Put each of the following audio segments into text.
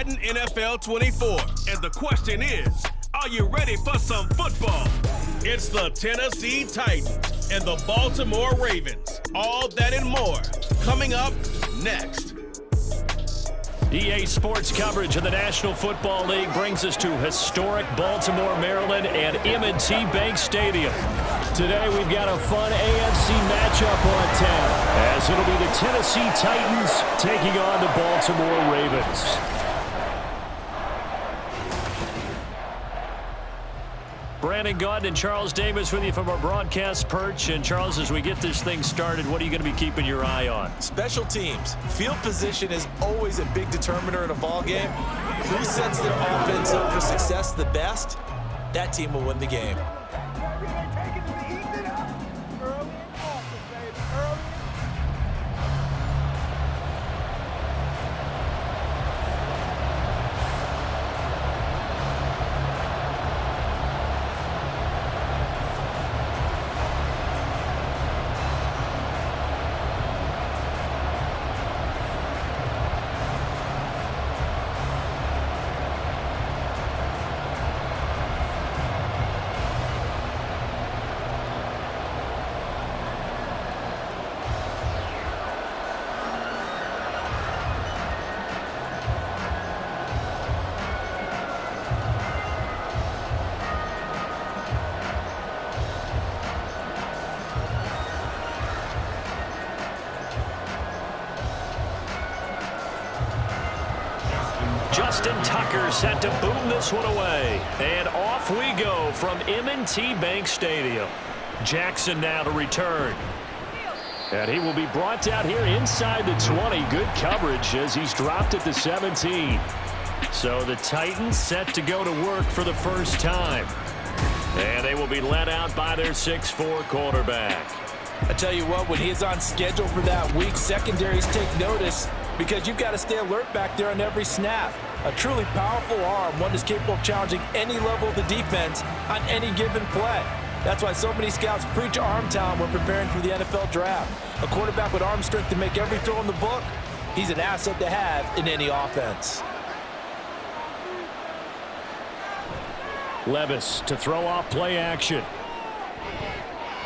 Madden NFL 24. And the question is, are you ready for some football? It's the Tennessee Titans and the Baltimore Ravens. All that and more coming up next. EA Sports coverage of the National Football League brings us to historic Baltimore, Maryland and M&T Bank Stadium. Today we've got a fun AFC matchup on tap, as it'll be the Tennessee Titans taking on the Baltimore Ravens. Brandon Gaunt and Charles Davis with you from our broadcast perch. And Charles, as we get this thing started, what are you going to be keeping your eye on? Special teams. Field position is always a big determiner in a ball game. Who sets their offense up for success the best, that team will win the game. Justin Tucker set to boom this one away. And off we go from M&T Bank Stadium. Jackson now to return. And he will be brought down here inside the 20. Good coverage as he's dropped at the 17. So the Titans set to go to work for the first time. And they will be led out by their 6'4" quarterback. I tell you what, when he's on schedule for that week, secondaries take notice because you've got to stay alert back there on every snap. A truly powerful arm, one that's capable of challenging any level of the defense on any given play. That's why so many scouts preach arm talent when preparing for the NFL draft. A quarterback with arm strength to make every throw in the book, he's an asset to have in any offense. Levis to throw off play action.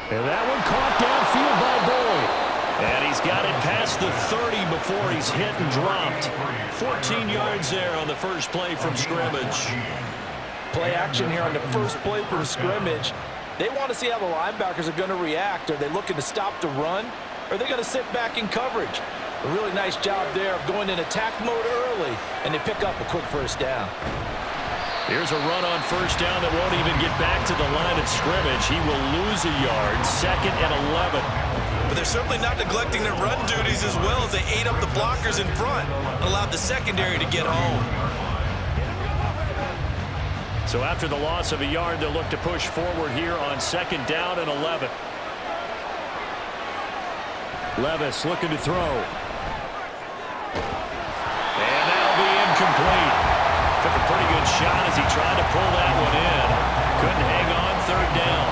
And that one caught downfield by Boyd. And he's got it past the 30 before he's hit and dropped. 14 yards there on the first play from scrimmage. Play action here on the first play from scrimmage. They want to see how the linebackers are going to react. Are they looking to stop the run? Or are they going to sit back in coverage? A really nice job there of going in attack mode early, and they pick up a quick first down. Here's a run on first down that won't even get back to the line of scrimmage. He will lose a yard, 2nd and 11. But they're certainly not neglecting their run duties as well as they ate up the blockers in front and allowed the secondary to get home. So after the loss of a yard, they'll look to push forward here on 2nd down and 11. Levis looking to throw. And that'll be incomplete. Took a pretty good shot as he tried to pull that one in. Couldn't hang on 3rd down.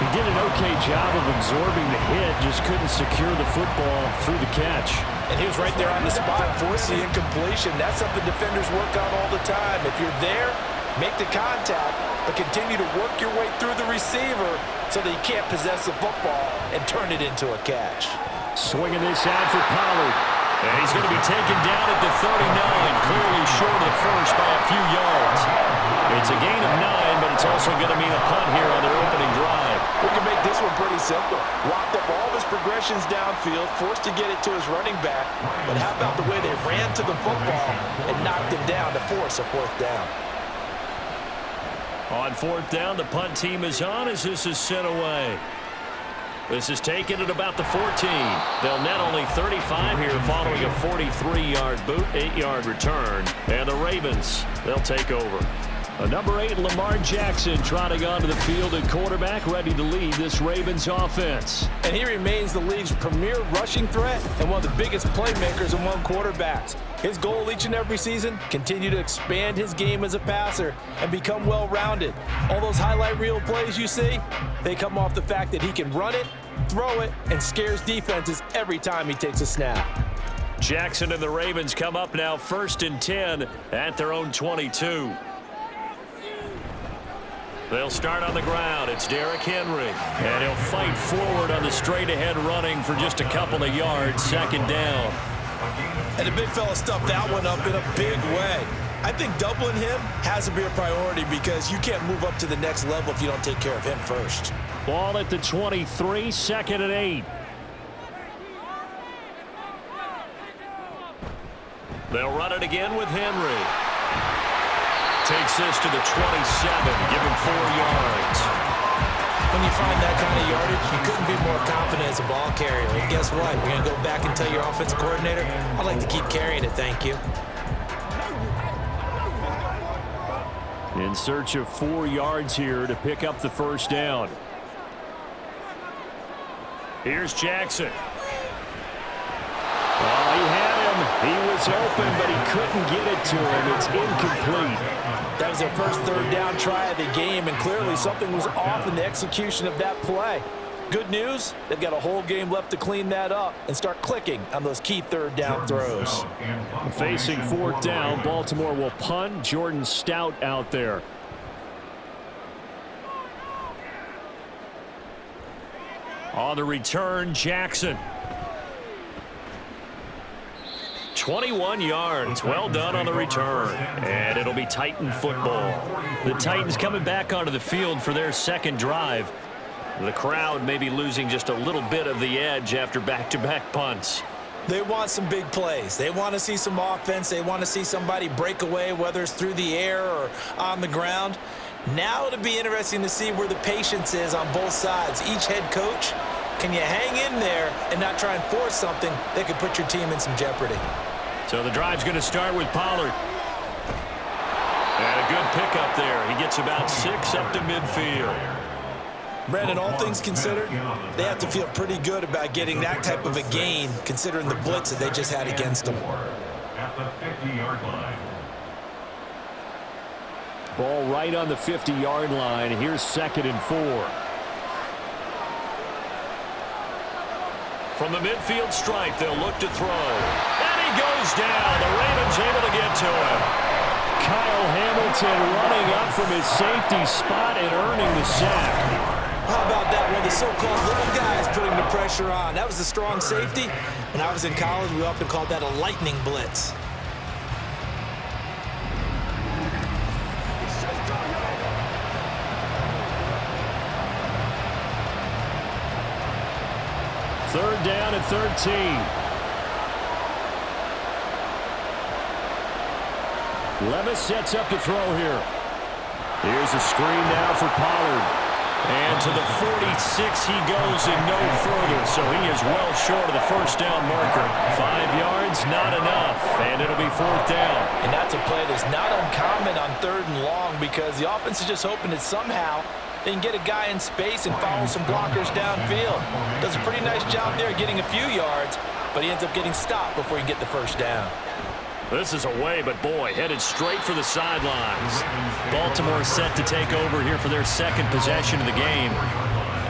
He did an okay job of absorbing the hit, just couldn't secure the football through the catch. And he was right there on the spot, forcing the incompletion. That's something defenders work on all the time. If you're there, make the contact, but continue to work your way through the receiver so that you can't possess the football and turn it into a catch. Swinging this out for Pollard. And he's going to be taken down at the 39, clearly short of the first by a few yards. It's a gain of 9, but it's also going to mean a punt here on their opening drive. We can make this one pretty simple. Locked up all of his progressions downfield, forced to get it to his running back. But how about the way they ran to the football and knocked him down to force a 4th down? On 4th down, the punt team is on as this is sent away. This is taken at about the 14. They'll net only 35 here following a 43-yard boot, 8-yard return. And the Ravens, they'll take over. A number 8, Lamar Jackson, trotting onto the field at quarterback, ready to lead this Ravens offense. And he remains the league's premier rushing threat and one of the biggest playmakers among quarterbacks. His goal each and every season, continue to expand his game as a passer and become well-rounded. All those highlight reel plays you see, they come off the fact that he can run it, throw it, and scares defenses every time he takes a snap. Jackson and the Ravens come up now 1st and 10 at their own 22. They'll start on the ground. It's Derrick Henry. And he'll fight forward on the straight-ahead running for just a couple of yards. 2nd down. And the big fella stuffed that one up in a big way. I think doubling him has to be a priority because you can't move up to the next level if you don't take care of him first. Ball at the 23, 2nd and 8. They'll run it again with Henry. Takes this to the 27, give him 4 yards. When you find that kind of yardage, you couldn't be more confident as a ball carrier. And guess what? You're going to go back and tell your offensive coordinator, I'd like to keep carrying it, thank you. In search of 4 yards here to pick up the 1st down. Here's Jackson. Oh, he had him. He was open, but he couldn't get it to him. It's incomplete. That was their first 3rd down try of the game, and clearly something was off in the execution of that play. Good news, they've got a whole game left to clean that up and start clicking on those key 3rd down throws. Facing 4th down, Baltimore will punt. Jordan Stout out there. On the return, Jackson. 21 yards. Well done on the return. And it'll be Titan football. The Titans coming back onto the field for their 2nd drive. The crowd may be losing just a little bit of the edge after back-to-back punts. They want some big plays. They want to see some offense. They want to see somebody break away, whether it's through the air or on the ground. Now it'll be interesting to see where the patience is on both sides. Each head coach, can you hang in there and not try and force something that could put your team in some jeopardy? So the drive's going to start with Pollard. And a good pickup there. He gets about 6 up to midfield. Brandon, all things considered, they have to feel pretty good about getting that type of a gain, considering the blitz that they just had against them. At the 50-yard line. Ball right on the 50-yard line. Here's 2nd and 4. From the midfield stripe, they'll look to throw. And he goes down. The Ravens able to get to him. Kyle Hamilton running up from his safety spot and earning the sack. How about that? One of the so-called little guys putting the pressure on. That was a strong safety. When I was in college, we often called that a lightning blitz. Third down and 13. Levis sets up to throw here. Here's a screen now for Pollard. And to the 46 he goes and no further. So he is well short of the 1st down marker. 5 yards, not enough. And it'll be 4th down. And that's a play that's not uncommon on 3rd and long because the offense is just hoping that somehow they can get a guy in space and follow some blockers downfield. Does a pretty nice job there getting a few yards, but he ends up getting stopped before he can get the 1st down. This is away, but boy, headed straight for the sidelines. Baltimore set to take over here for their 2nd possession of the game.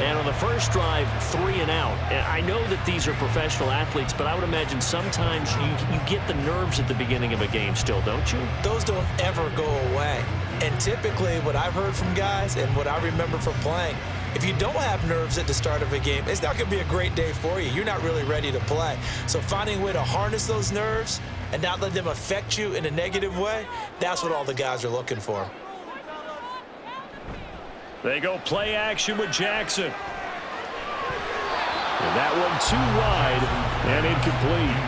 And on the first drive, 3 and out. And I know that these are professional athletes, but I would imagine sometimes you get the nerves at the beginning of a game still, don't you? Those don't ever go away. And typically what I've heard from guys and what I remember from playing, if you don't have nerves at the start of a game, it's not going to be a great day for you. You're not really ready to play. So finding a way to harness those nerves and not let them affect you in a negative way, that's what all the guys are looking for. They go play action with Jackson. And that one too wide and incomplete.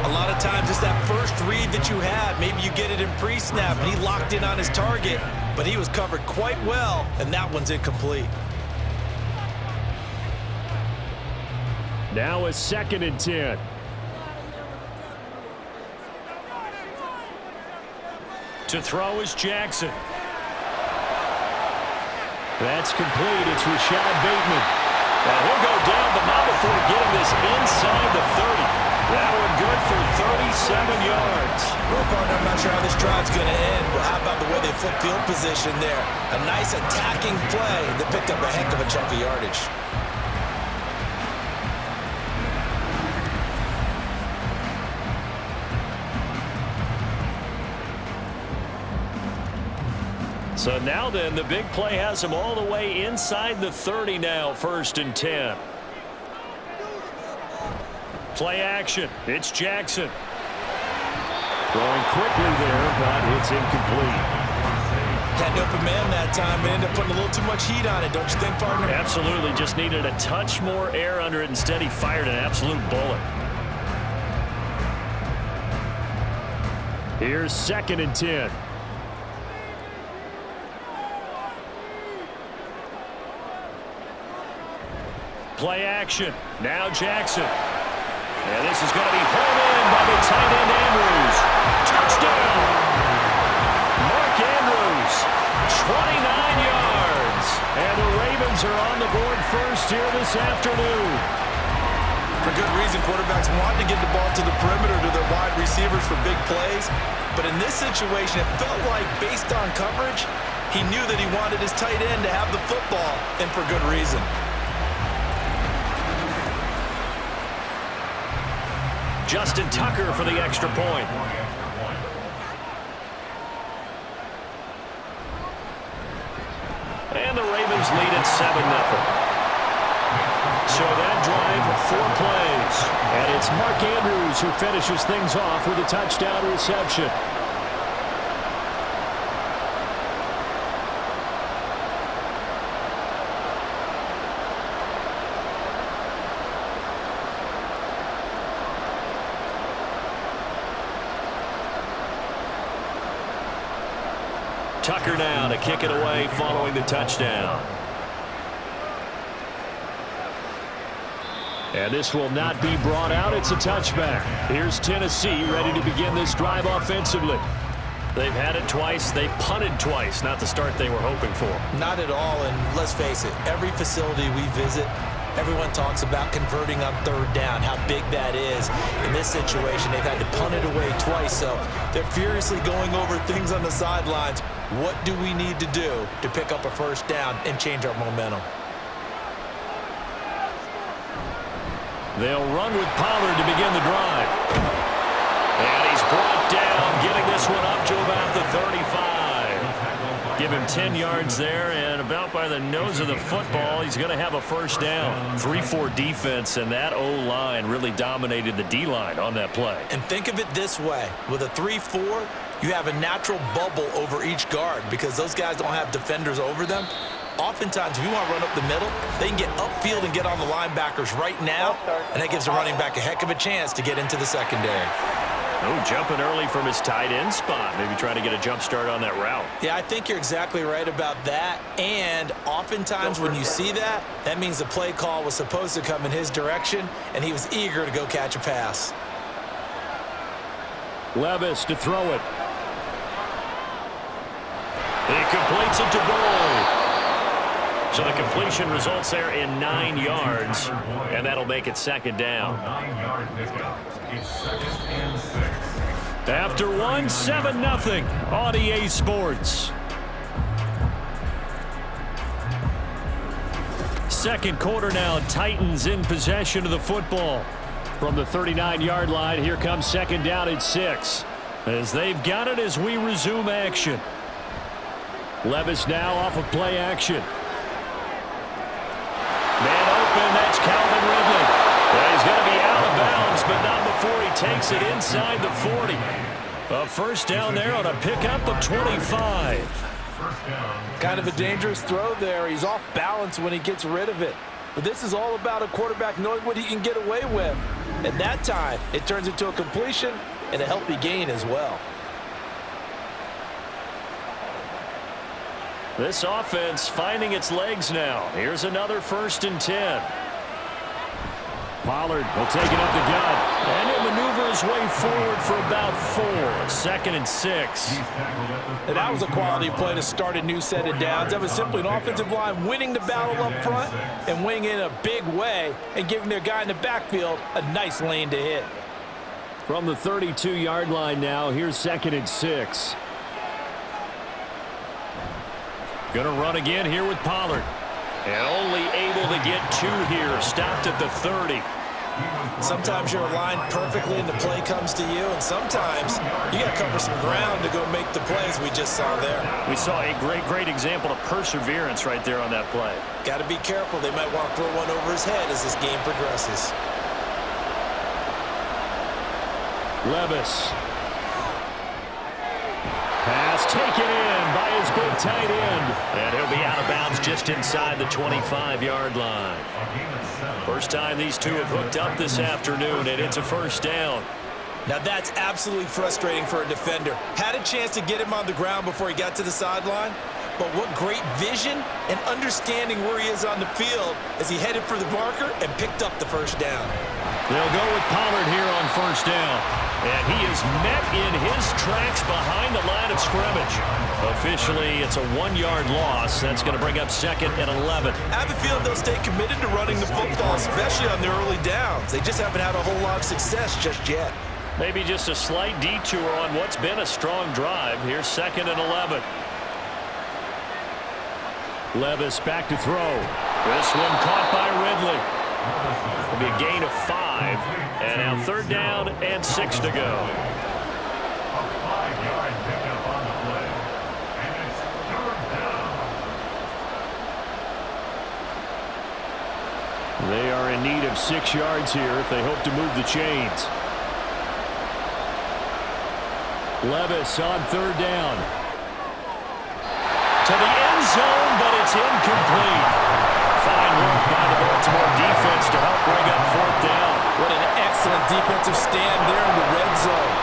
A lot of times it's that first read that you have. Maybe you get it in pre-snap and he locked in on his target, but he was covered quite well, and that one's incomplete. Now a 2nd and 10. To throw is Jackson. That's complete. It's Rashad Bateman. And he'll go down, but not before getting this inside the 30. That one good for 37 yards. Well, partner, I'm not sure how this drive's going to end, but how about the way they flip field position there? A nice attacking play that picked up a heck of a chunk of yardage. So now then, the big play has him all the way inside the 30 now, 1st and 10. Play action. It's Jackson. Throwing quickly there, but it's incomplete. Had an open man that time and ended up putting a little too much heat on it, don't you think, partner? Absolutely. Just needed a touch more air under it. Instead, he fired an absolute bullet. Here's 2nd and 10. Play action. Now Jackson. And this is going to be pulled in by the tight end Andrews. Touchdown! Mark Andrews, 29 yards. And the Ravens are on the board first here this afternoon. For good reason, quarterbacks want to get the ball to the perimeter to their wide receivers for big plays. But in this situation, it felt like based on coverage, he knew that he wanted his tight end to have the football, and for good reason. Justin Tucker for the extra point. And the Ravens lead at 7-0. So that drive, 4 plays. And it's Mark Andrews who finishes things off with a touchdown reception. Tucker now to kick it away following the touchdown. And this will not be brought out. It's a touchback. Here's Tennessee ready to begin this drive offensively. They've had it twice. They've punted twice. Not the start they were hoping for. Not at all, and let's face it, every facility we visit, everyone talks about converting on 3rd down, how big that is. In this situation, they've had to punt it away twice, so they're furiously going over things on the sidelines. What do we need to do to pick up a 1st down and change our momentum? They'll run with Pollard to begin the drive. And he's brought down, getting this one up to about the 35. Give him 10 yards there, and about by the nose of the football, he's going to have a 1st down. 3-4 defense, and that O-line really dominated the D-line on that play. And think of it this way. With a 3-4, you have a natural bubble over each guard because those guys don't have defenders over them. Oftentimes, if you want to run up the middle, they can get upfield and get on the linebackers right now, and that gives the running back a heck of a chance to get into the secondary. Oh, jumping early from his tight end spot. Maybe trying to get a jump start on that route. Yeah, I think you're exactly right about that. And oftentimes when you see that, that means the play call was supposed to come in his direction, and he was eager to go catch a pass. Levis to throw it. He completes it to Boyd. So the completion results there in 9 yards, and that'll make it 2nd down. 9-yard pickup. It's 2nd and 6. After 1, 7-0 on EA Sports. Second quarter now, Titans in possession of the football. From the 39-yard line, here comes 2nd down at 6. As they've got it as we resume action. Levis now off of play action. Man open, that's Calvin Ridley. And he's going to be out of bounds, but not before he takes it inside the 40. A 1st down there on a pickup of 25. Kind of a dangerous throw there. He's off balance when he gets rid of it. But this is all about a quarterback knowing what he can get away with. At that time, it turns into a completion and a healthy gain as well. This offense finding its legs now. Here's another 1st and 10. Pollard will take it up the gut. And he'll maneuver his way forward for about 4. 2nd and 6. And that was a quality play to start a new set of downs. That was simply an offensive line winning the battle up front and winning in a big way and giving their guy in the backfield a nice lane to hit. From the 32-yard line now, here's 2nd and 6. Gonna run again here with Pollard. And only able to get 2 here. Stopped at the 30. Sometimes you're aligned perfectly and the play comes to you, and sometimes you got to cover some ground to go make the plays we just saw there. We saw a great example of perseverance right there on that play. Got to be careful. They might want to throw one over his head as this game progresses. Levis. Pass taken in by his big tight end. And he'll be out of bounds just inside the 25-yard line. First time these two have hooked up this afternoon, and it's a first down. Now that's absolutely frustrating for a defender. Had a chance to get him on the ground before he got to the sideline, but what great vision and understanding where he is on the field as he headed for the marker and picked up the first down. They'll go with Pollard here on first down. And he is met in his tracks behind the line of scrimmage. Officially, it's a 1-yard loss. That's going to bring up 2nd and 11. I have a feeling they'll stay committed to running the football, especially on the early downs. They just haven't had a whole lot of success just yet. Maybe just a slight detour on what's been a strong drive. Here's 2nd and 11. Levis back to throw. This one caught by Ridley. It'll be a gain of 5. And now 3rd down and 6 to go. A 5-yard pickup on the play. And it's 3rd down. They are in need of 6 yards here if they hope to move the chains. Levis on 3rd down. To the end zone, but it's incomplete. Fine work by the Baltimore defense to help bring up 4th down. What an excellent defensive stand there in the red zone.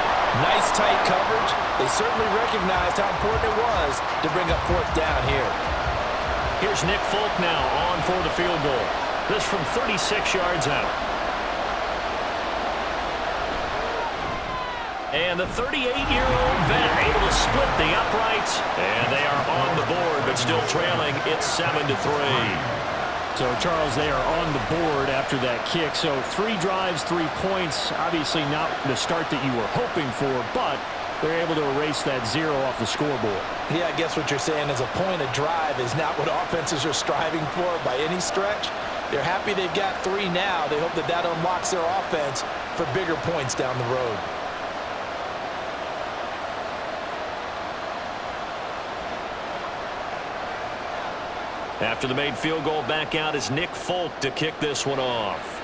Nice tight coverage. They certainly recognized how important it was to bring up 4th down here. Here's Nick Folk now on for the field goal. This from 36 yards out. And the 38-year-old vet able to split the uprights. And they are on the board, but still trailing. It's 7-3. So, Charles, they are on the board after that kick. So 3 drives, 3 points. Obviously not the start that you were hoping for, but they're able to erase that 0 off the scoreboard. Yeah, I guess what you're saying is a point of drive is not what offenses are striving for by any stretch. They're happy they've got 3 now. They hope that that unlocks their offense for bigger points down the road. After the made field goal, back out is Nick Folk to kick this one off.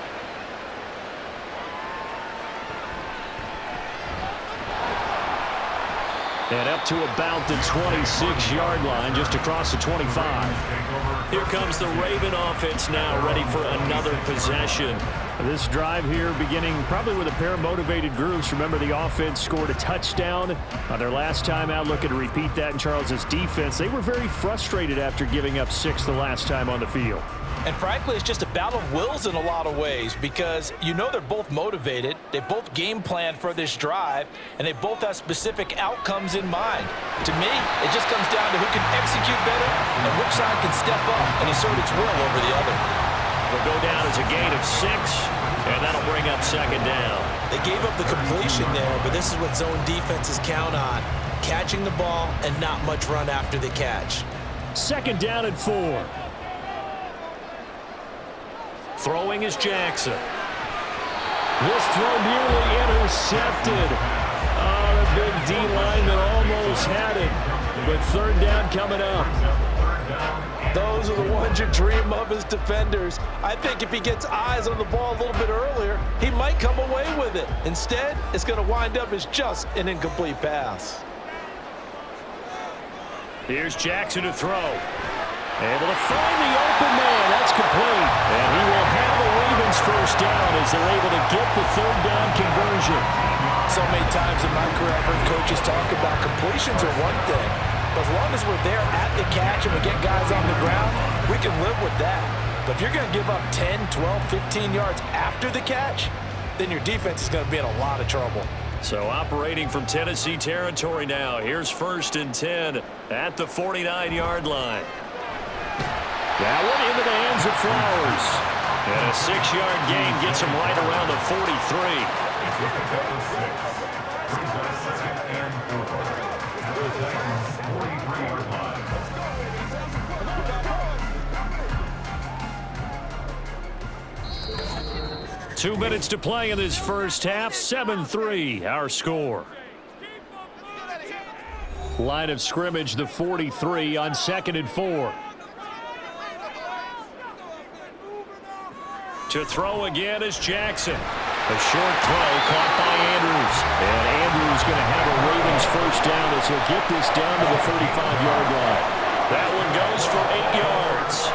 And up to about the 26-yard line, just across the 25. Here comes the Raven offense now, ready for another possession. This drive here beginning probably with a pair of motivated groups. Remember, the offense scored a touchdown on their last time out. Looking to repeat that in Charles's defense. They were very frustrated after giving up 6 the last time on the field. And frankly, it's just a battle of wills in a lot of ways because you know they're both motivated, they both game plan for this drive, and they both have specific outcomes in mind. To me, it just comes down to who can execute better and which side can step up and assert its will over the other. Will go down as a gain of 6, and that'll bring up 2nd down. They gave up the completion there, but this is what zone defenses count on, catching the ball and not much run after the catch. 2nd down and 4. Throwing is Jackson. This throw nearly intercepted. Oh, the big D lineman almost had it. But 3rd down coming up. Those are the ones you dream of as defenders. I think if he gets eyes on the ball a little bit earlier, he might come away with it. Instead, it's going to wind up as just an incomplete pass. Here's Jackson to throw. Able to find the open man. That's complete. And he will have the Ravens first down as they're able to get the 3rd down conversion. So many times in my career, I've heard coaches talk about completions are one thing. But as long as we're there at the catch and we get guys on the ground, we can live with that. But if you're going to give up 10, 12, 15 yards after the catch, then your defense is going to be in a lot of trouble. So operating from Tennessee territory now. Here's 1st and 10 at the 49-yard line. That one into the hands of Flowers. And a 6-yard gain gets him right around the 43. 2 minutes to play in this first half. 7-3, our score. Line of scrimmage, the 43 on 2nd and 4. To throw again is Jackson. A short throw caught by Andrews. And Andrews going to have a Ravens first down as he'll get this down to the 35-yard line. That one goes for 8 yards.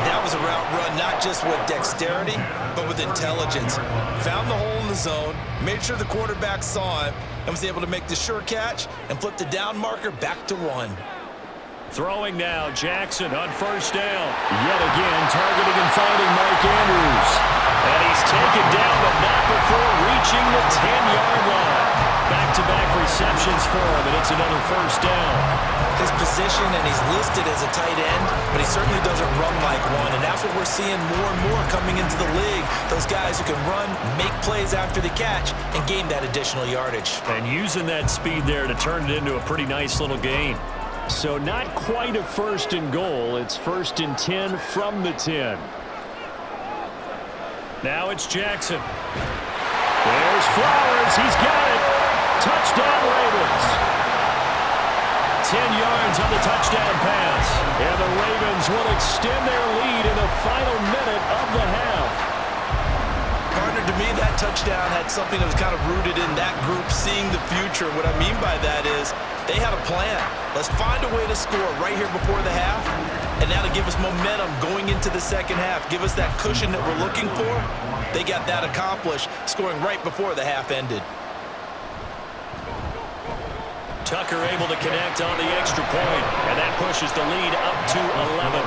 That was a route run not just with dexterity, but with intelligence. Found the hole in the zone, made sure the quarterback saw him, and was able to make the sure catch and flip the down marker back to 1. Throwing now, Jackson on first down. Yet again, targeting and finding Mark Andrews. And he's taken down, but not before reaching the 10-yard line. Back-to-back receptions for him, and it's another first down. His position, and he's listed as a tight end, but he certainly doesn't run like one, and that's what we're seeing more and more coming into the league. Those guys who can run, make plays after the catch, and gain that additional yardage. And using that speed there to turn it into a pretty nice little gain. So not quite a 1st and goal. It's 1st and 10 from the 10. Now it's Jackson. There's Flowers. He's got it. Touchdown Ravens. 10 yards on the touchdown pass. And the Ravens will extend their lead in the final minute of the half. Partner, to me, that touchdown had something that was kind of rooted in that group seeing the future. What I mean by that is they had a plan. Let's find a way to score right here before the half, and now to give us momentum going into the second half, give us that cushion that we're looking for. They got that accomplished, scoring right before the half ended. Tucker able to connect on the extra point, and that pushes the lead up to 11.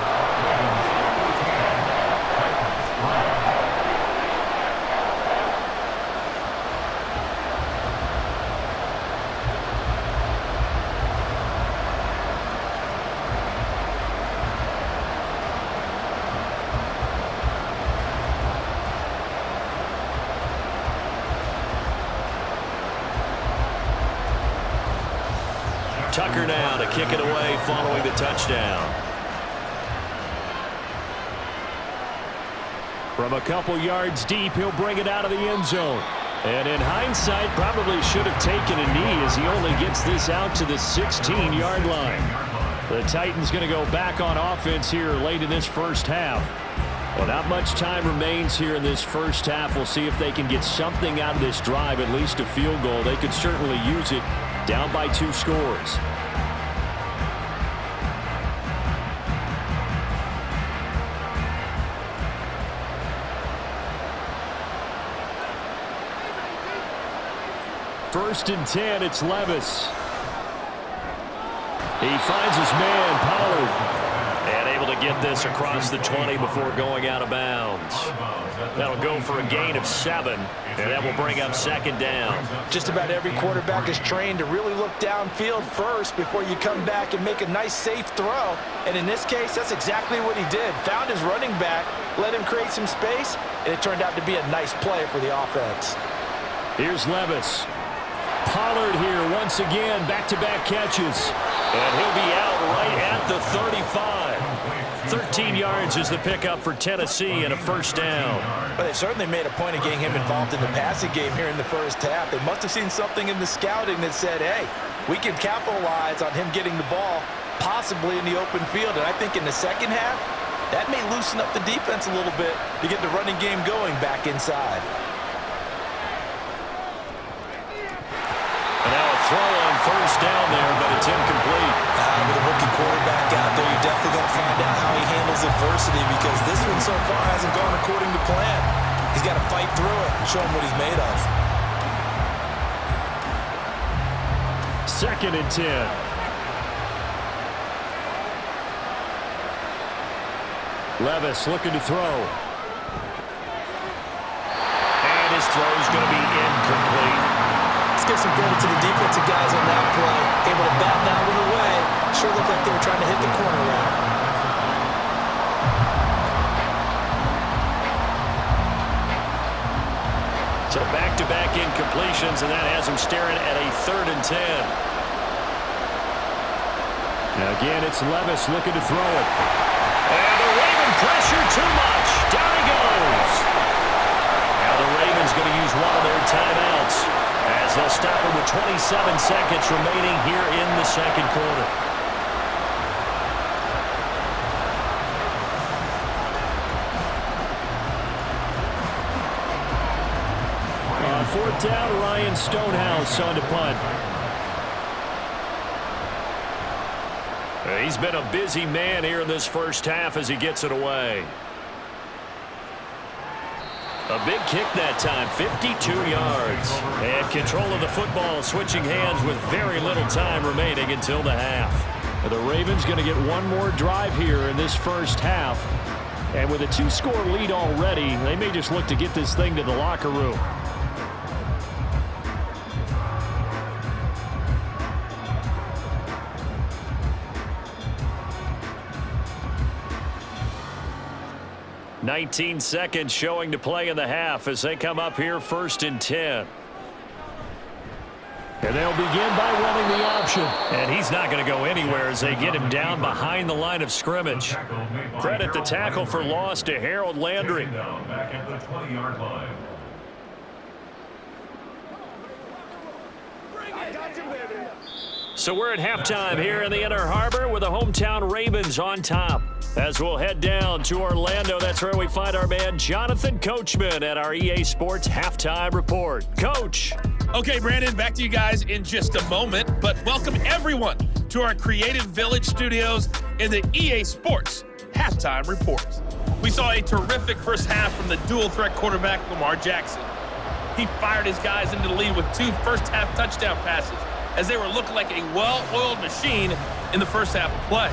Tucker now to kick it away following the touchdown. From a couple yards deep, he'll bring it out of the end zone. And in hindsight, probably should have taken a knee as he only gets this out to the 16-yard line. The Titans going to go back on offense here late in this first half. Well, not much time remains here in this first half. We'll see if they can get something out of this drive, at least a field goal. They could certainly use it. Down by 2 scores. First and 10, it's Levis. He finds his man, Pollard. And able to get this across the 20 before going out of bounds. That'll go for a gain of 7, and that will bring up 2nd down. Just about every quarterback is trained to really look downfield first before you come back and make a nice, safe throw. And in this case, that's exactly what he did. Found his running back, let him create some space, and it turned out to be a nice play for the offense. Here's Levis. Pollard here once again, back-to-back catches. And he'll be out right at the 35. 13 yards is the pickup for Tennessee and a first down. But they certainly made a point of getting him involved in the passing game here in the first half. They must have seen something in the scouting that said, hey, we can capitalize on him getting the ball possibly in the open field. And I think in the second half, that may loosen up the defense a little bit to get the running game going back inside. And now a throw on first down there, but it's incomplete. With a rookie quarterback out there, you're definitely going to find out how he handles adversity because this one so far hasn't gone according to plan. He's got to fight through it and show him what he's made of. 2nd and 10. Levis looking to throw. And his throw's going to be incomplete. Let's give some credit to the defensive guys on that play. Able to bat that one away. Sure looked like they were trying to hit the corner route. So back-to-back incompletions, and that has him staring at a 3rd and 10. Now again, it's Levis looking to throw it. And the Raven pressure too much. Down he goes. Now the 27 seconds remaining here in the second quarter. On fourth down, Ryan Stonehouse on to punt. He's been a busy man here in this first half as he gets it away. A big kick that time, 52 yards. And control of the football switching hands with very little time remaining until the half. The Ravens going to get one more drive here in this first half. And with a 2-score lead already, they may just look to get this thing to the locker room. "19 seconds showing to play in the half as they come up here 1st and 10. And they'll begin by running the option. And he's not going to go anywhere as they get him down behind the line of scrimmage. Credit the tackle for loss to Harold Landry. Back at the 20-yard line. So we're at halftime here in the Inner Harbor with the hometown Ravens on top. As we'll head down to Orlando, that's where we find our man Jonathan Coachman at our EA Sports Halftime Report. Coach. Okay, Brandon, back to you guys in just a moment, but welcome everyone to our Creative Village studios in the EA Sports Halftime Report. We saw a terrific first half from the dual-threat quarterback Lamar Jackson. He fired his guys into the lead with 2 first-half touchdown passes as they were looking like a well-oiled machine in the first half of play.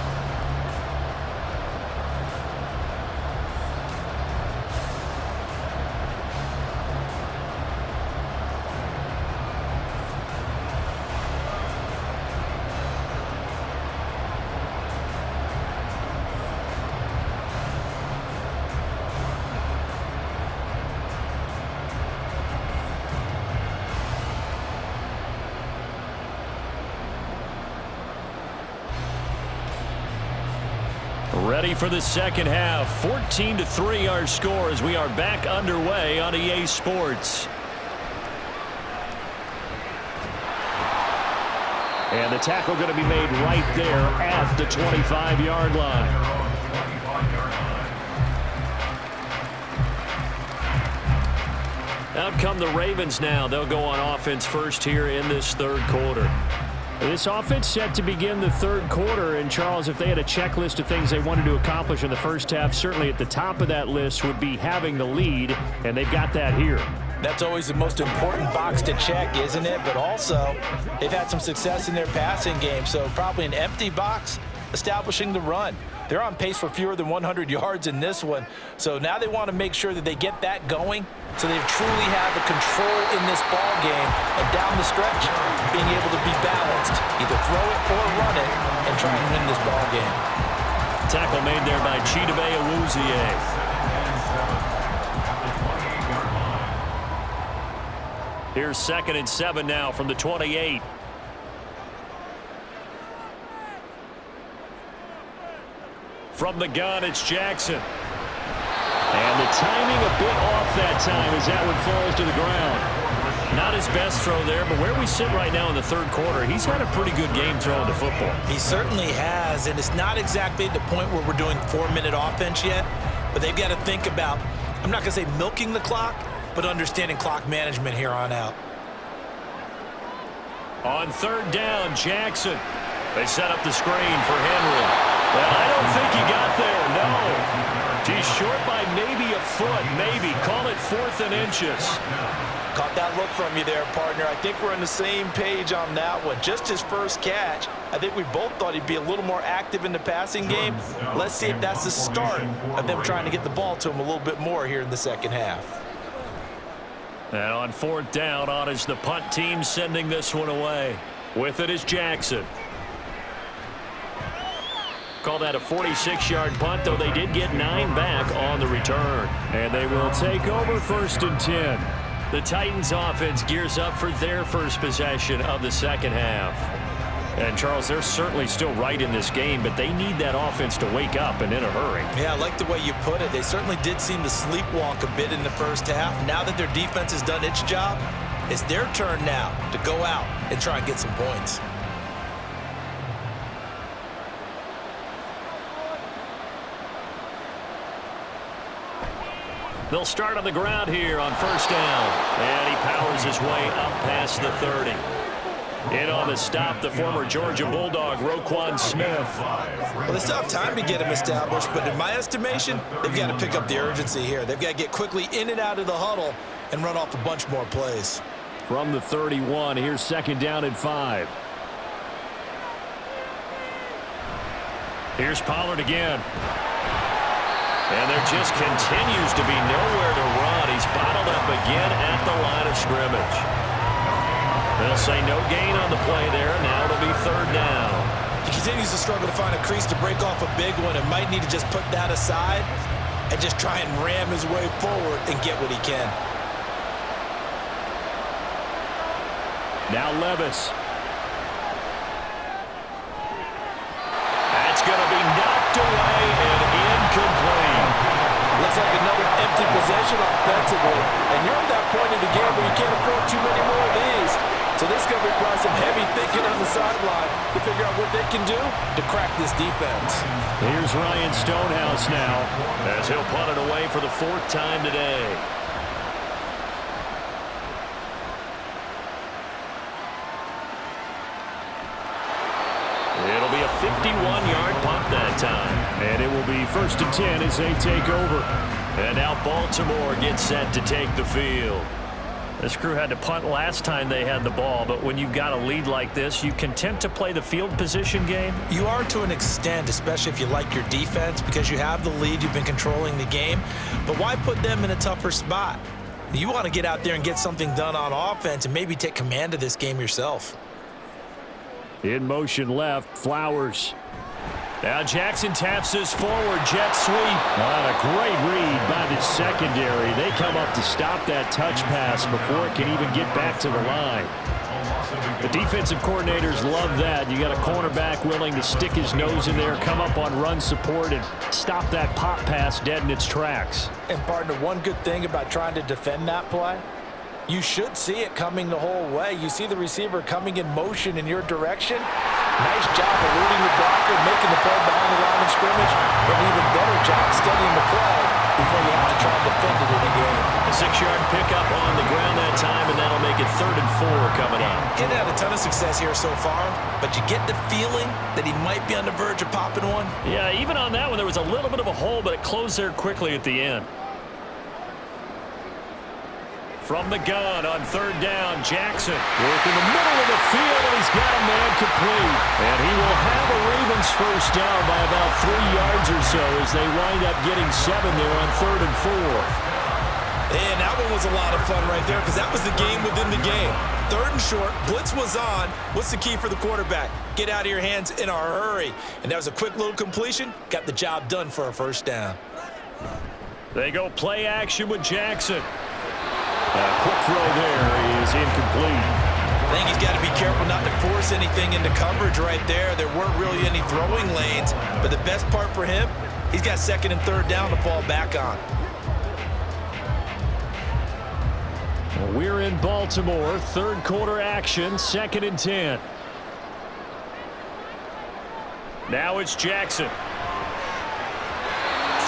Ready for the second half. 14-3 our score as we are back underway on EA Sports. And the tackle going to be made right there at the 25-yard line. Out come the Ravens now. They'll go on offense first here in this third quarter. This offense set to begin the third quarter, and Charles, if they had a checklist of things they wanted to accomplish in the first half, certainly at the top of that list would be having the lead, and they've got that here. That's always the most important box to check, isn't it? But also, they've had some success in their passing game, so probably an empty box establishing the run. They're on pace for fewer than 100 yards in this one, so now they want to make sure that they get that going so they truly have a control in this ball game, and down the stretch, being able to be balanced, either throw it or run it, and try and win this ball game. Tackle made there by Chidobe Awuzie. Here's 2nd and 7 now from the 28. From the gun, it's Jackson. And the timing a bit off that time as that one falls to the ground. Not his best throw there, but where we sit right now in the third quarter, he's had a pretty good game throwing the football. He certainly has, and it's not exactly the point where we're doing 4-minute offense yet, but they've got to think about, I'm not going to say milking the clock, but understanding clock management here on out. On third down, Jackson. They set up the screen for Henry. Well, I don't think he got there, no. He's short by maybe a foot, maybe. Call it 4th and inches. Caught that look from you there, partner. I think we're on the same page on that one. Just his first catch. I think we both thought he'd be a little more active in the passing game. Let's see if that's the start of them trying to get the ball to him a little bit more here in the second half. And on 4th down, on is the punt team sending this one away. With it is Jackson. Call that a 46-yard punt, though they did get 9 back on the return. And they will take over 1st and 10. The Titans offense gears up for their first possession of the second half. And, Charles, they're certainly still right in this game, but they need that offense to wake up and in a hurry. Yeah, I like the way you put it. They certainly did seem to sleepwalk a bit in the first half. Now that their defense has done its job, It's their turn now to go out and try and get some points. They'll start on the ground here on first down. And he powers his way up past the 30. In on the stop, the former Georgia Bulldog, Roquan Smith. Well, they still have time to get him established, but in my estimation, they've got to pick up the urgency here. They've got to get quickly in and out of the huddle and run off a bunch more plays. From the 31, here's second down and 5. Here's Pollard again. And there just continues to be nowhere to run. He's bottled up again at the line of scrimmage. They'll say no gain on the play there. Now it'll be third down. He continues to struggle to find a crease to break off a big one and might need to just put that aside and just try and ram his way forward and get what he can. Now Levis. That's going to be knocked away and incomplete. Looks like another empty possession offensively. And you're at that point in the game where you can't afford too many more of these. So this is going to require some heavy thinking on the sideline to figure out what they can do to crack this defense. Here's Ryan Stonehouse now as he'll punt it away for the 4th time today. It'll be a 51-yard punt that time. And it will be 1st and 10 as they take over. And now Baltimore gets set to take the field. This crew had to punt last time they had the ball, but when you've got a lead like this, you content to play the field position game? You are to an extent, especially if you like your defense, because you have the lead, you've been controlling the game. But why put them in a tougher spot? You want to get out there and get something done on offense and maybe take command of this game yourself. In motion left, Flowers. Now Jackson taps this forward jet sweep. What a great read by the secondary. They come up to stop that touch pass before it can even get back to the line. The defensive coordinators love that. You got a cornerback willing to stick his nose in there, come up on run support, and stop that pop pass dead in its tracks. And partner, one good thing about trying to defend that play, you should see it coming the whole way. You see the receiver coming in motion in your direction. Nice job eluding the blocker, making the play behind the line of scrimmage, but an even better job studying the play before you have to try and defend it in a game. A 6-yard pickup on the ground that time, and that'll make it 3rd and 4 coming up. He hadn't had a ton of success here so far, but you get the feeling that he might be on the verge of popping one. Yeah, even on that one, there was a little bit of a hole, but it closed there quickly at the end. From the gun on 3rd down, Jackson working the middle of the field, and he's got a man complete. And he will have a Ravens first down by about 3 yards or so as they wind up getting 7 there on 3rd and 4. And that one was a lot of fun right there because that was the game within the game. 3rd and short, blitz was on. What's the key for the quarterback? Get out of your hands in a hurry. And that was a quick little completion. Got the job done for a first down. They go play action with Jackson. A quick throw there is incomplete. I think he's got to be careful not to force anything into coverage right there. There weren't really any throwing lanes, but the best part for him, he's got 2nd and 3rd down to fall back on. Well, we're in Baltimore, 3rd quarter action, 2nd and 10. Now it's Jackson.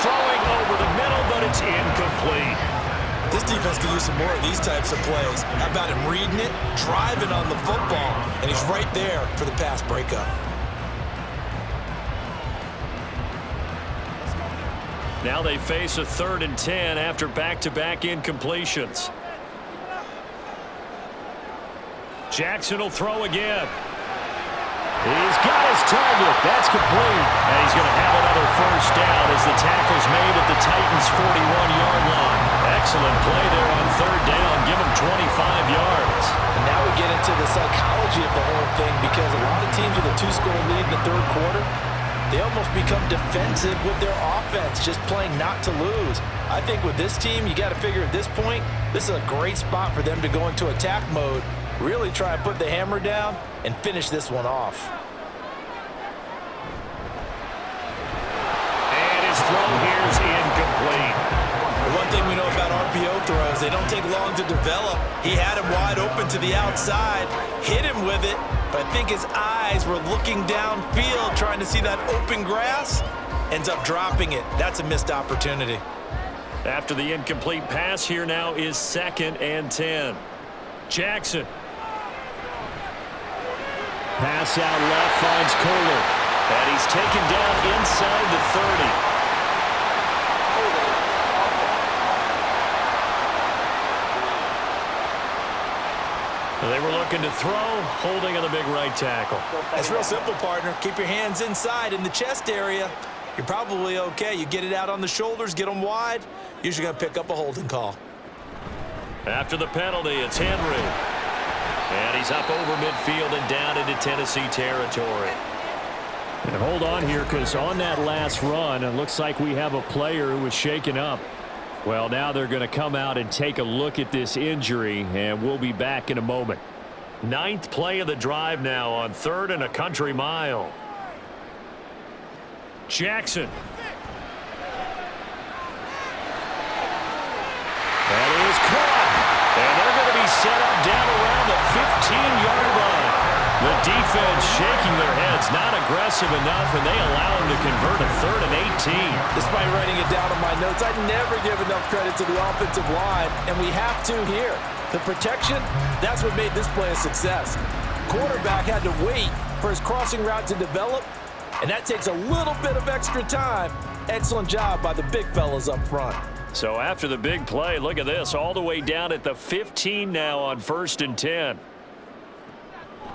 Throwing over the middle, but it's incomplete. This defense can use some more of these types of plays. How about him reading it, driving on the football, and he's right there for the pass breakup. Now they face a 3rd and 10 after back-to-back incompletions. Jackson will throw again. He's got his target. That's complete. And he's going to have another first down as the tackle's made at the Titans' 41-yard line. Excellent play there on 3rd down. Give him 25 yards. And now we get into the psychology of the whole thing because a lot of teams with a 2-score lead in the 3rd quarter, they almost become defensive with their offense, just playing not to lose. I think with this team, you got to figure at this point, this is a great spot for them to go into attack mode, really try and put the hammer down and finish this one off. And his throw here is incomplete. The one thing we know about RPO throws. They don't take long to develop. He had him wide open to the outside, hit him with it, but I think his eyes were looking downfield trying to see that open grass. Ends up dropping it. That's a missed opportunity. After the incomplete pass, here now is 2nd and 10. Jackson. Pass out left, finds Kohler. And he's taken down inside the 30. They were looking to throw, holding on the big right tackle. That's real simple, partner. Keep your hands inside in the chest area. You're probably okay. You get it out on the shoulders, get them wide. Usually going to pick up a holding call. After the penalty, it's Henry. And he's up over midfield and down into Tennessee territory. And hold on here, because on that last run, it looks like we have a player who was shaken up. Well, now they're going to come out and take a look at this injury, and we'll be back in a moment. 9th play of the drive now on 3rd and a country mile. Jackson. That is caught. And they're going to be set up down around the 15-yard line. The defense shaking their heads, not aggressive enough, and they allow them to convert a 3rd and 18. Despite writing it down on my notes, I never give enough credit to the offensive line, and we have to here. The protection, that's what made this play a success. Quarterback had to wait for his crossing route to develop, and that takes a little bit of extra time. Excellent job by the big fellas up front. So after the big play, look at this, all the way down at the 15 now on 1st and 10.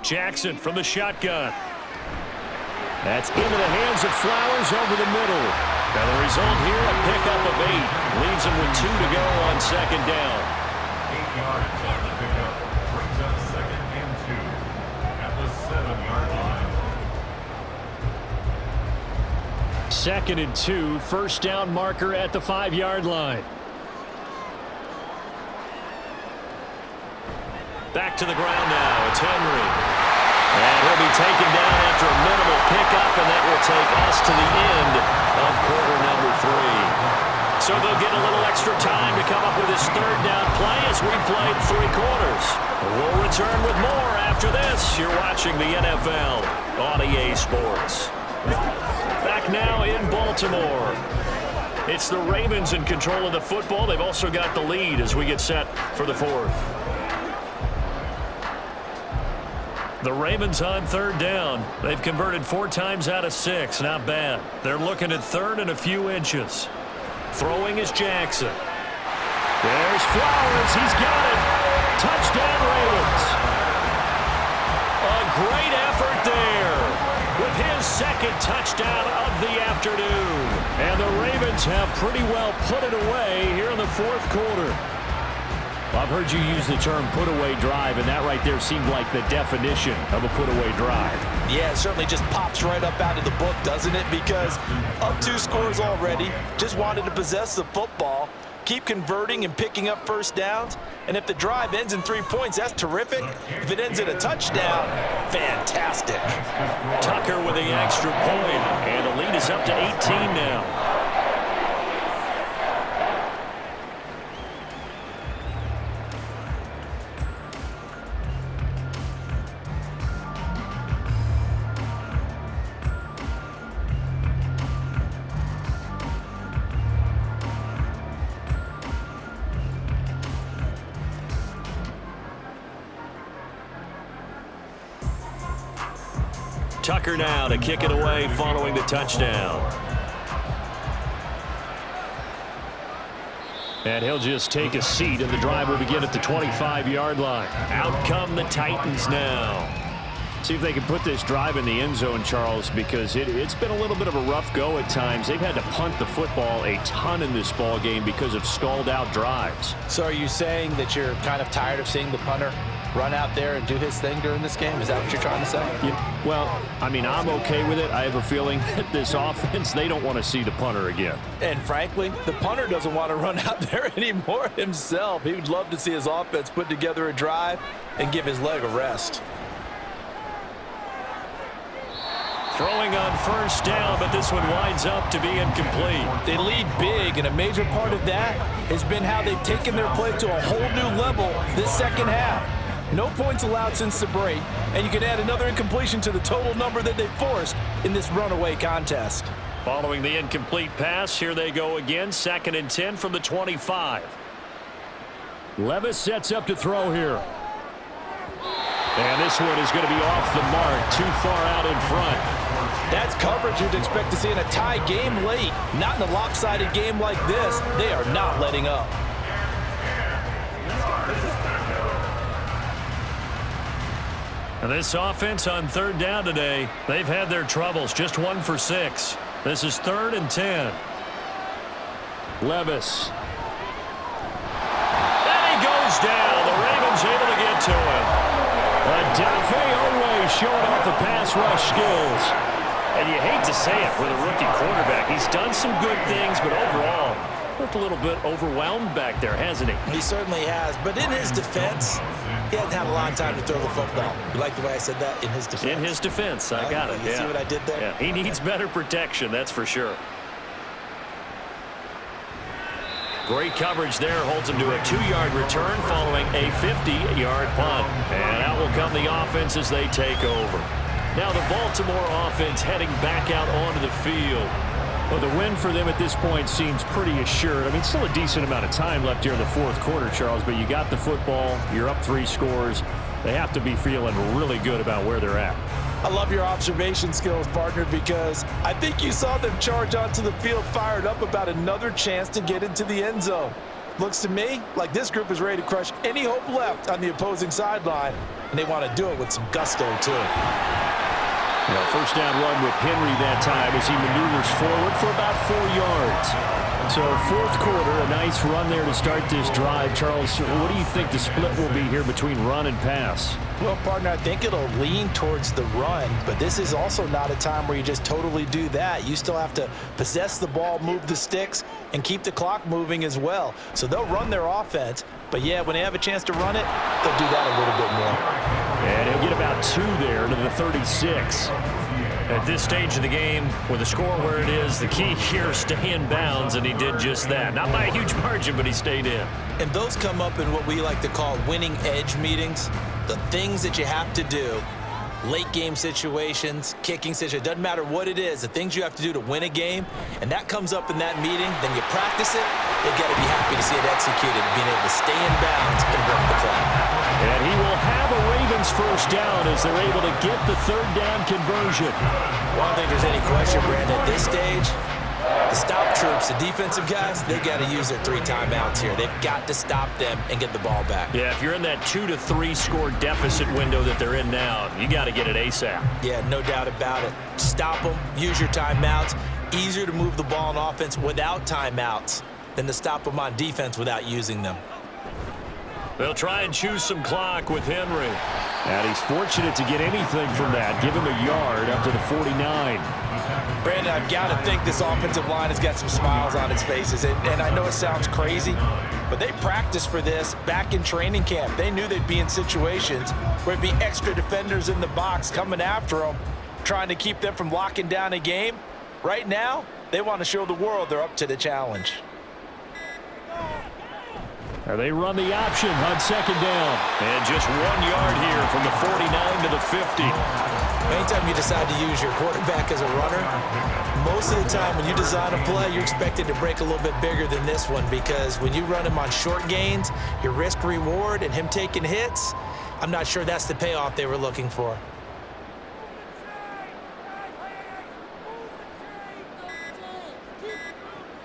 Jackson from the shotgun. That's into the hands of Flowers over the middle. And the result here, a pickup of 8. Leaves him with 2 to go on 2nd down. 8 yards on the pickup. Brings up 2nd and 2 at the 7-yard line. 2nd and 2, 1st down marker at the 5-yard line. Back to the ground now. It's Henry. And he'll be taken down after a minimal pickup, and that will take us to the end of quarter number 3. So they'll get a little extra time to come up with this 3rd down play as we played 3 quarters. We'll return with more after this. You're watching the NFL on EA Sports. Back now in Baltimore. It's the Ravens in control of the football. They've also got the lead as we get set for the 4th. The Ravens on 3rd down. They've converted 4 times out of 6. Not bad. They're looking at 3rd and a few inches. Throwing is Jackson. There's Flowers. He's got it. Touchdown, Ravens. A great effort there with his 2nd touchdown of the afternoon. And the Ravens have pretty well put it away here in the 4th quarter. I've heard you use the term put-away drive, and that right there seemed like the definition of a put-away drive. Yeah, it certainly just pops right up out of the book, doesn't it? Because up 2 scores already, just wanted to possess the football, keep converting and picking up 1st downs, and if the drive ends in 3 points, that's terrific. If it ends in a touchdown, fantastic. Tucker with the extra point, and the lead is up to 18 now. Tucker now to kick it away following the touchdown. And he'll just take a seat, and the drive will begin at the 25-yard line. Out come the Titans now. See if they can put this drive in the end zone, Charles, because it's been a little bit of a rough go at times. They've had to punt the football a ton in this ball game because of stalled-out drives. So are you saying that you're kind of tired of seeing the punter run out there and do his thing during this game? Is that what you're trying to say? Yeah, well, I mean, I'm okay with it. I have a feeling that this offense, they don't want to see the punter again. And frankly, the punter doesn't want to run out there anymore himself. He would love to see his offense put together a drive and give his leg a rest. Throwing on first down, but this one winds up to be incomplete. They lead big, and a major part of that has been how they've taken their play to a whole new level this second half. No points allowed since the break, and you can add another incompletion to the total number that they forced in this runaway contest. Following the incomplete pass, here they go again, 2nd and 10 from the 25. Levis sets up to throw here. And this one is going to be off the mark, too far out in front. That's coverage you'd expect to see in a tie game late. Not in a lopsided game like this. They are not letting up. And this offense on 3rd down today, they've had their troubles, just 1 for 6. This is 3rd and 10. Levis. And he goes down. The Ravens able to get to him. Adafe Owe showing off the pass rush skills. And you hate to say it with a rookie quarterback. He's done some good things, but overall, looked a little bit overwhelmed back there, hasn't he? He certainly has, but in his defense, he hasn't had a lot of time to throw the football. You like the way I said that? In his defense. In his defense, I got it. You see what I did there? Yeah. He needs better protection, that's for sure. Great coverage there, holds him to a 2-yard return following a 50-yard punt. And out will come the offense as they take over. Now the Baltimore offense heading back out onto the field. Well, the win for them at this point seems pretty assured. I mean, still a decent amount of time left here in the 4th quarter, Charles, but you got the football, you're up 3 scores. They have to be feeling really good about where they're at. I love your observation skills, partner, because I think you saw them charge onto the field fired up about another chance to get into the end zone. Looks to me like this group is ready to crush any hope left on the opposing sideline, and they want to do it with some gusto, too. Well, first down run with Henry that time as he maneuvers forward for about 4 yards. So 4th quarter, a nice run there to start this drive. Charles, what do you think the split will be here between run and pass? Well, partner, I think it'll lean towards the run, but this is also not a time where you just totally do that. You still have to possess the ball, move the sticks, and keep the clock moving as well. So they'll run their offense, but yeah, when they have a chance to run it, they'll do that a little bit more. And he'll get about 2 there to the 36. At this stage of the game, with the score where it is, the key here is stay in bounds, and he did just that. Not by a huge margin, but he stayed in. And those come up in what we like to call winning edge meetings. The things that you have to do, late game situations, kicking situations, doesn't matter what it is, the things you have to do to win a game, and that comes up in that meeting, then you practice it, they've got to be happy to see it executed, being able to stay in bounds and run the clock. And he will have a Ravens first down as they're able to get the 3rd down conversion. Well, I don't think there's any question, Brandon, at this stage, the stop troops, the defensive guys, they got to use their 3 timeouts here. They've got to stop them and get the ball back. Yeah, if you're in that 2 to 3 score deficit window that they're in now, you got to get it ASAP. Yeah, no doubt about it. Stop them, use your timeouts. Easier to move the ball on offense without timeouts than to stop them on defense without using them. They'll try and choose some clock with Henry. And he's fortunate to get anything from that. Give him a yard up to the 49. Brandon, I've got to think this offensive line has got some smiles on its faces. And I know it sounds crazy, but they practiced for this back in training camp. They knew they'd be in situations where it'd be extra defenders in the box coming after them, trying to keep them from locking down a game. Right now, they want to show the world they're up to the challenge. They run the option on 2nd down. And just 1 yard here from the 49 to the 50. Anytime you decide to use your quarterback as a runner, most of the time when you design a play, you're expected to break a little bit bigger than this one, because when you run him on short gains, your risk-reward and him taking hits, I'm not sure that's the payoff they were looking for.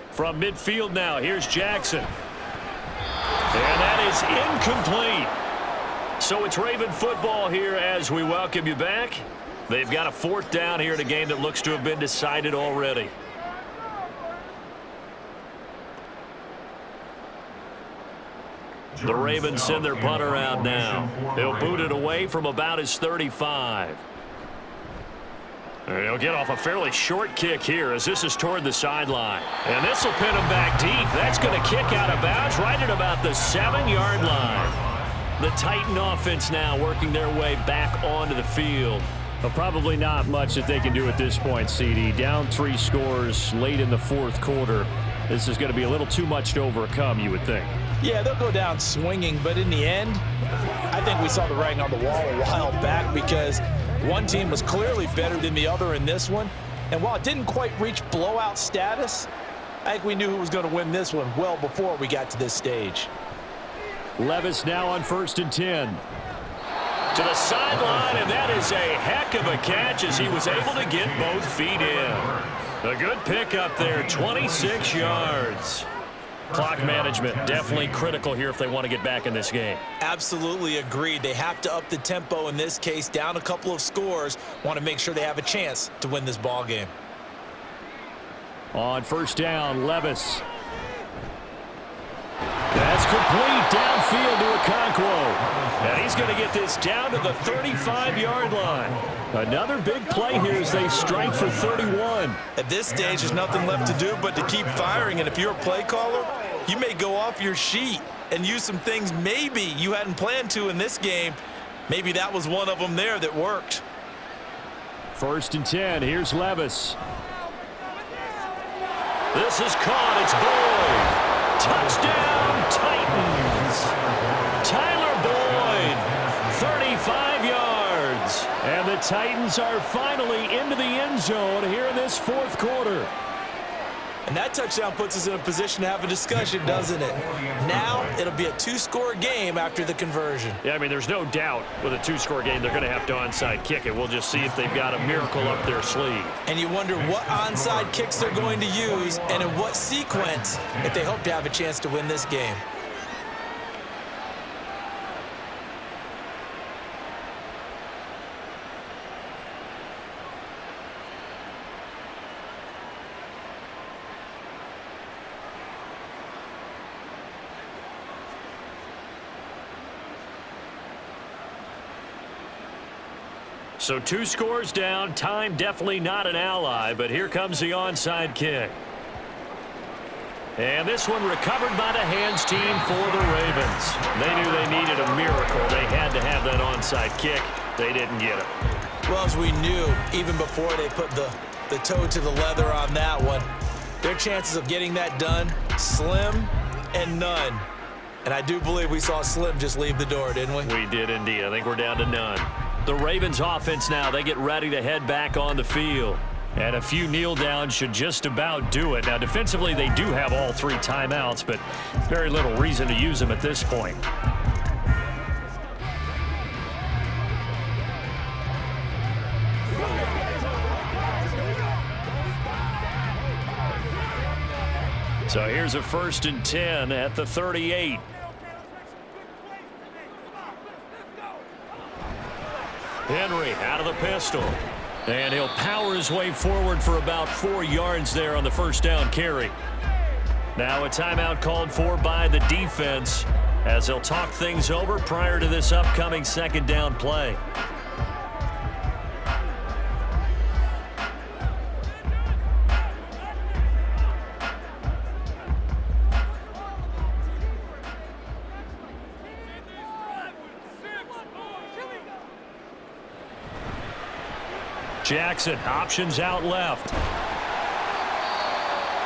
From midfield now, here's Jackson. And that is incomplete. So it's Raven football here as we welcome you back. They've got a 4th down here in a game that looks to have been decided already. The Ravens send their punter out now. They'll boot it away from about his 35. He'll get off a fairly short kick here as this is toward the sideline. And this will pin him back deep. That's going to kick out of bounds right at about the 7-yard line. The Titan offense now working their way back onto the field. Well, probably not much that they can do at this point, CD. Down 3 scores late in the fourth quarter. This is going to be a little too much to overcome, you would think. Yeah, they'll go down swinging, but in the end, I think we saw the writing on the wall a while back because one team was clearly better than the other in this one. And while it didn't quite reach blowout status, I think we knew who was going to win this one well before we got to this stage. Levis now on 1st and 10. To the sideline, and that is a heck of a catch as he was able to get both feet in. A good pickup there, 26 yards. Clock management definitely critical here if they want to get back in this game. Absolutely agreed. They have to up the tempo in this case, down a couple of scores. Want to make sure they have a chance to win this ball game. On 1st down, Levis. That's complete downfield to Okonkwo. And he's going to get this down to the 35-yard line. Another big play here as they strike for 31. At this stage, there's nothing left to do but to keep firing. And if you're a play caller, you may go off your sheet and use some things maybe you hadn't planned to in this game. Maybe that was one of them there that worked. 1st and 10. Here's Levis. This is caught. It's Boyd. Touchdown, Titans. Tyler Boyd, 35 yards. And the Titans are finally into the end zone here in this fourth quarter. And that touchdown puts us in a position to have a discussion, doesn't it? Now it'll be a 2-score game after the conversion. Yeah, I mean, there's no doubt with a 2-score game they're going to have to onside kick it. We'll just see if they've got a miracle up their sleeve. And you wonder what onside kicks they're going to use and in what sequence if they hope to have a chance to win this game. So 2 scores down, time definitely not an ally, but here comes the onside kick. And this one recovered by the hands team for the Ravens. They knew they needed a miracle. They had to have that onside kick. They didn't get it. Well, as we knew, even before they put the toe to the leather on that one, their chances of getting that done, slim and none. And I do believe we saw Slim just leave the door, didn't we? We did indeed. I think we're down to none. The Ravens offense now, they get ready to head back on the field. And a few kneel downs should just about do it. Now, defensively, they do have all 3 timeouts, but very little reason to use them at this point. So here's a 1st and 10 at the 38. Henry out of the pistol. And he'll power his way forward for about 4 yards there on the 1st down carry. Now a timeout called for by the defense as they'll talk things over prior to this upcoming 2nd down play. Jackson, options out left.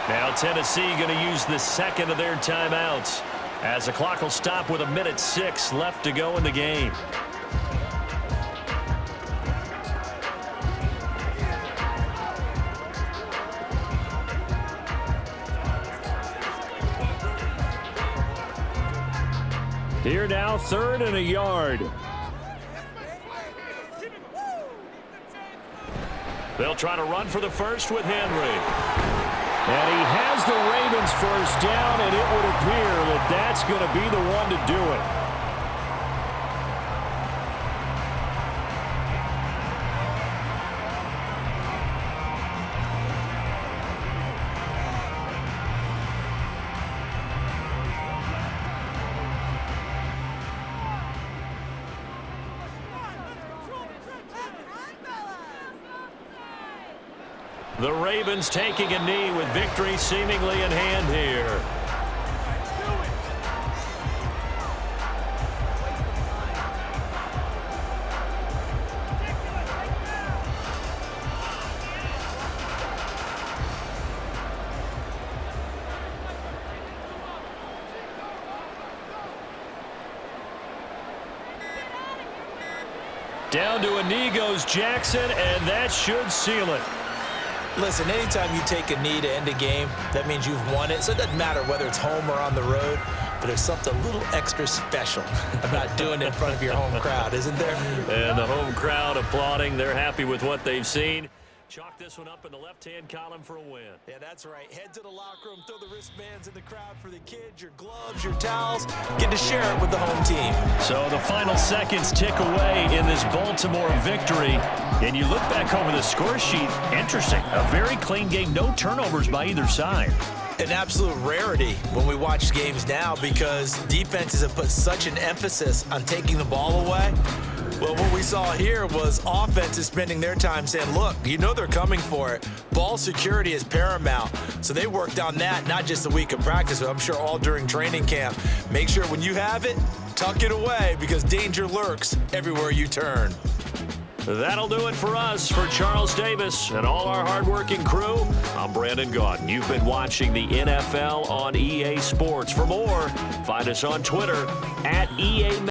Now Tennessee going to use the 2nd of their timeouts as the clock will stop with 1:06 left to go in the game. Here now, 3rd and a yard. They'll try to run for the 1st with Henry. And he has the Ravens 1st down, and it would appear that that's going to be the one to do it. The Ravens taking a knee with victory seemingly in hand here. Down to a knee goes Jackson, and that should seal it. Listen, anytime you take a knee to end a game, that means you've won it. So it doesn't matter whether it's home or on the road, but there's something a little extra special about doing it in front of your home crowd, isn't there? And the home crowd applauding. They're happy with what they've seen. Chalk this one up in the left-hand column for a win. Yeah, that's right. Head to the locker room, throw the wristbands in the crowd for the kids, your gloves, your towels. Get to share it with the home team. So the final seconds tick away in this Baltimore victory. And you look back over the score sheet, interesting. A very clean game, no turnovers by either side. An absolute rarity when we watch games now because defenses have put such an emphasis on taking the ball away. Well, what we saw here was offenses spending their time saying, look, you know they're coming for it. Ball security is paramount. So they worked on that, not just a week of practice, but I'm sure all during training camp. Make sure when you have it, tuck it away because danger lurks everywhere you turn. That'll do it for us. For Charles Davis and all our hardworking crew, I'm Brandon Gaudin. You've been watching the NFL on EA Sports. For more, find us on Twitter @EA